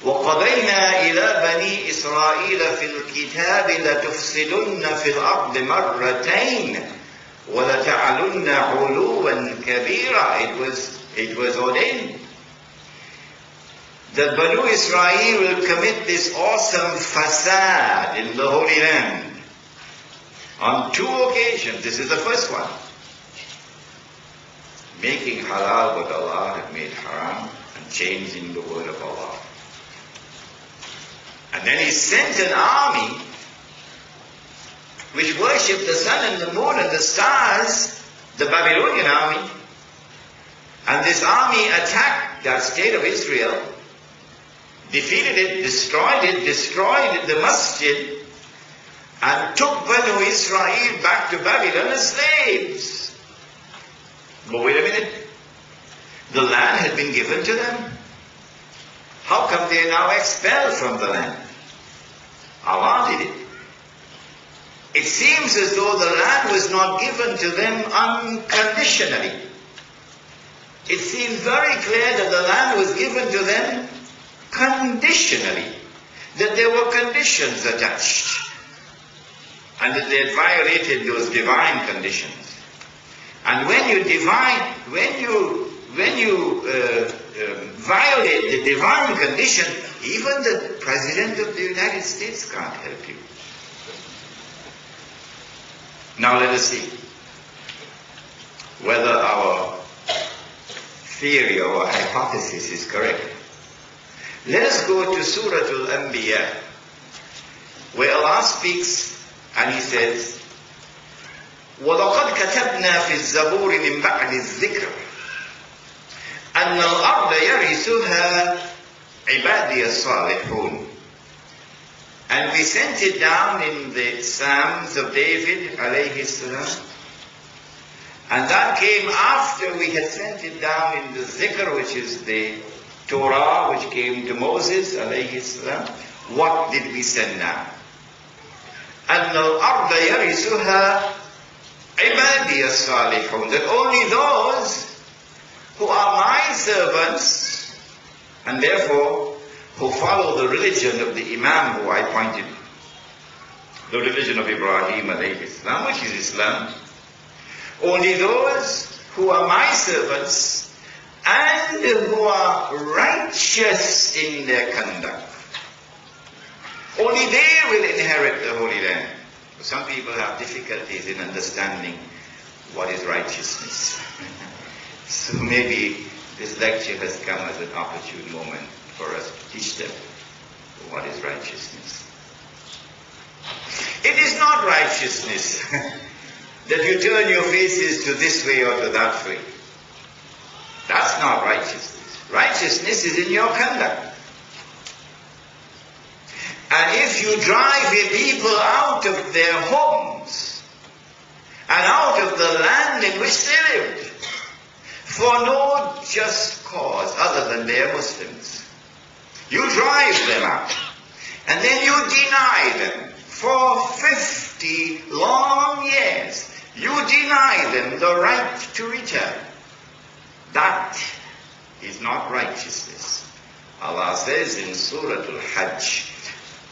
وَقَضَيْنَا إِلَى بَنِي إِسْرَائِيلَ فِي الْكِتَابِ لَتُفْسِدُنَّ فِي الْأَرْضِ مَرَّتَيْنِ وَلَتَعْلُنَّ عُلُوًّا كَبِيرًا. It was ordained that Banu Israel will commit this awesome fasad in the Holy Land on 2 occasions. This is the first one. Making halal what Allah had made haram and changing the word of Allah. And then He sent an army which worshipped the sun and the moon and the stars, the Babylonian army. And this army attacked that state of Israel, defeated it, destroyed the masjid, and took Banu Israel back to Babylon as slaves. But wait a minute. The land had been given to them. How come they are now expelled from the land? Allah did it. It seems as though the land was not given to them unconditionally. It seems very clear that the land was given to them conditionally. That there were conditions attached. And that they had violated those divine conditions. And when you violate the divine condition, even the President of the United States can't help you. Now let us see whether our theory or hypothesis is correct. Let us go to Surah Al-Anbiya, where Allah speaks and He says, وَلَقَدْ كَتَبْنَا فِي الزَّبُورِ مِنْ بَعْدِ الذِّكْرِ أَنَّ الْأَرْضَ يَرِثُهَا عِبَادِيَ الصَّالِحُونَ. And we sent it down in the Psalms of David, alayhi salam. And that came after we had sent it down in the Zikr, which is the Torah, which came to Moses, alayhi salam. What did we send down? أَنَّ الْأَرْضَ يَرِثُهَا عِبَادِيَ الصَّالِحُونَ. That only those who are my servants, and therefore who follow the religion of the Imam who I pointed, the religion of Ibrahim alayhi salam, which is Islam. Only those who are my servants and who are righteous in their conduct, only they will inherit the Holy Land. Some people have difficulties in understanding what is righteousness. So maybe this lecture has come as an opportune moment for us to teach them what is righteousness. It is not righteousness that you turn your faces to this way or to that way. That's not righteousness. Righteousness is in your conduct. And if you drive the people out of their homes and out of the land in which they lived for no just cause other than they are Muslims, you drive them out, and then you deny them for 50 long years. You deny them the right to return. That is not righteousness. Allah says in Surah Al-Hajj,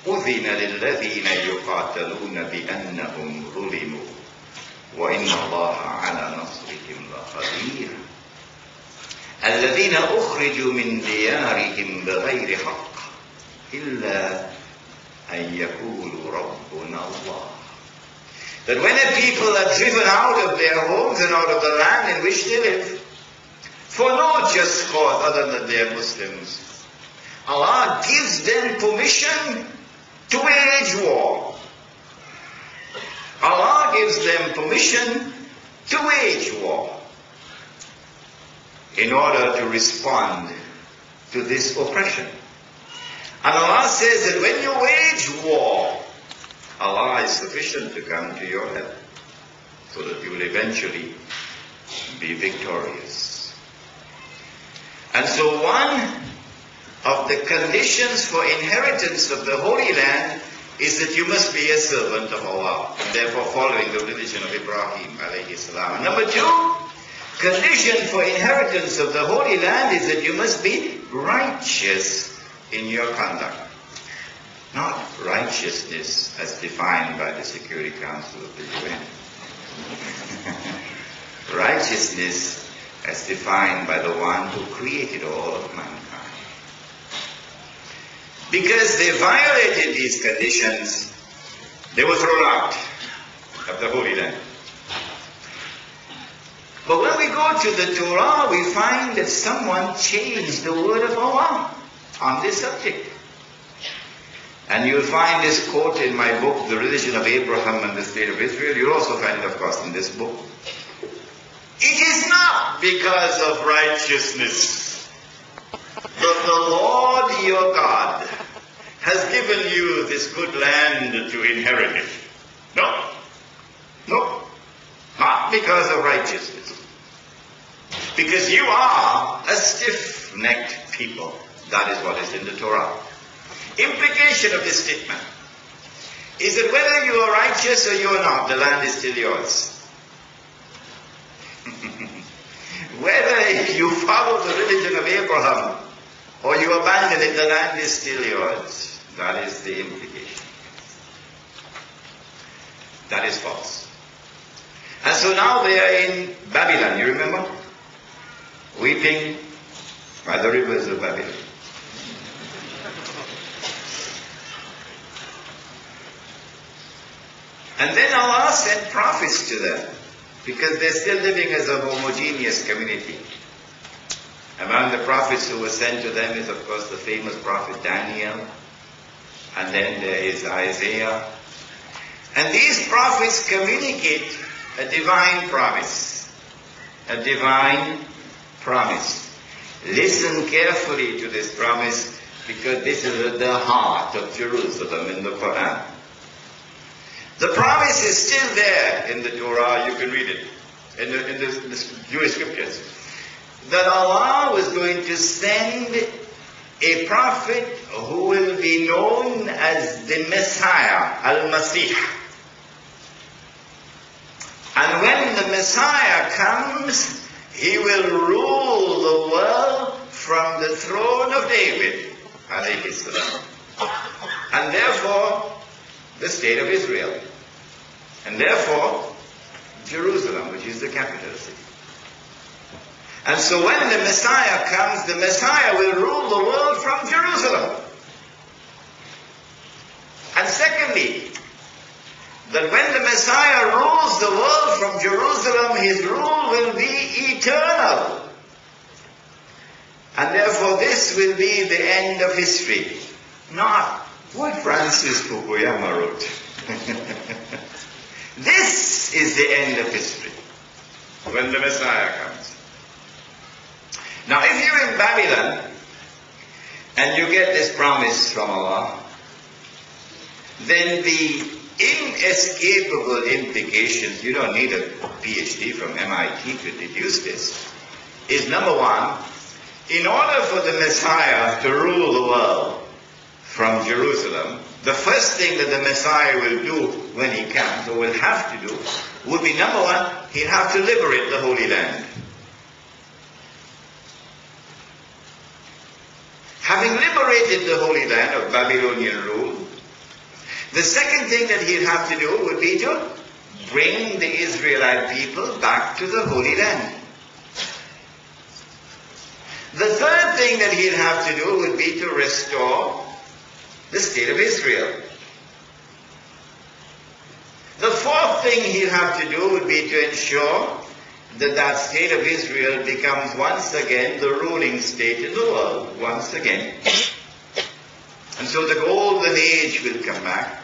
أُذِنَ لِلَّذِينَ يُقَاتَلُونَ بِأَنَّهُمْ ظُلِمُوا وَإِنَّ اللَّهَ عَلَى نَصْرِهِمْ لَقَدِيرٌ الَّذِينَ أُخْرِجُوا مِنْ دِيَارِهِمْ بِغَيْرِ حَقٍّ إِلَّا أَنْ يَقُولُوا رَبُّنَا اللَّهُ. That when the people are driven out of their homes and out of the land in which they live, for no just cause other than they are Muslims, Allah gives them permission to wage war. Allah gives them permission to wage war in order to respond to this oppression. And Allah says that when you wage war, Allah is sufficient to come to your help so that you will eventually be victorious. And so one of the conditions for inheritance of the Holy Land is that you must be a servant of Allah, and therefore following the religion of Ibrahim alayhi salam. And number two, condition for inheritance of the Holy Land is that you must be righteous in your conduct. Not righteousness as defined by the Security Council of the UN. Righteousness as defined by the one who created all of mankind. Because they violated these conditions, they were thrown out of the Holy Land. But when we go to the Torah, we find that someone changed the word of Allah on this subject. And you'll find this quote in my book, The Religion of Abraham and the State of Israel. You'll also find it, of course, in this book. It is not because of righteousness that the Lord your God has given you this good land to inherit it. No. No. Not because of righteousness. Because you are a stiff-necked people. That is what is in the Torah. Implication of this statement is that whether you are righteous or you are not, the land is still yours. Whether you follow the religion of Abraham or you abandon it, the land is still yours. That is the implication. That is false. And so now they are in Babylon, you remember? Weeping by the rivers of Babylon. And then Allah sent prophets to them, because they're still living as a homogeneous community. Among the prophets who were sent to them is, of course, the famous prophet Daniel, and then there is Isaiah. And these prophets communicate a divine promise. A divine promise. Listen carefully to this promise, because this is at the heart of Jerusalem in the Quran. The promise is still there in the Torah. You can read it in the Jewish scriptures. That Allah was going to send a prophet who will be known as the Messiah, Al-Masih. And when the Messiah comes, he will rule the world from the throne of David, alayhi salam. And therefore, the state of Israel. And therefore, Jerusalem, which is the capital city. And so when the Messiah comes, the Messiah will rule the world from Jerusalem. And secondly, that when the Messiah rules the world from Jerusalem, his rule will be eternal. And therefore this will be the end of history. Not what Francis Fukuyama wrote. This is the end of history, when the Messiah comes. Now if you're in Babylon, and you get this promise from Allah, then the inescapable implications, you don't need a PhD from MIT to deduce this, is number one, in order for the Messiah to rule the world from Jerusalem, the first thing that the Messiah will do when he comes, or will have to do, would be number one, he'll have to liberate the Holy Land. Having liberated the Holy Land of Babylonian rule, the second thing that he'll have to do would be to bring the Israelite people back to the Holy Land. The third thing that he'll have to do would be to restore the state of Israel. The fourth thing he'll have to do would be to ensure that that state of Israel becomes once again the ruling state in the world, once again. And so the golden age will come back.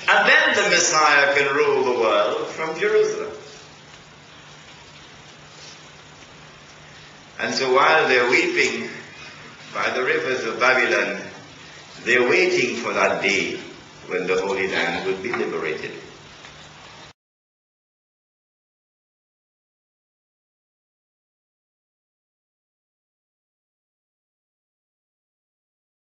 And then the Messiah can rule the world from Jerusalem. And so while they're weeping by the rivers of Babylon, they're waiting for that day when the Holy Land will be liberated.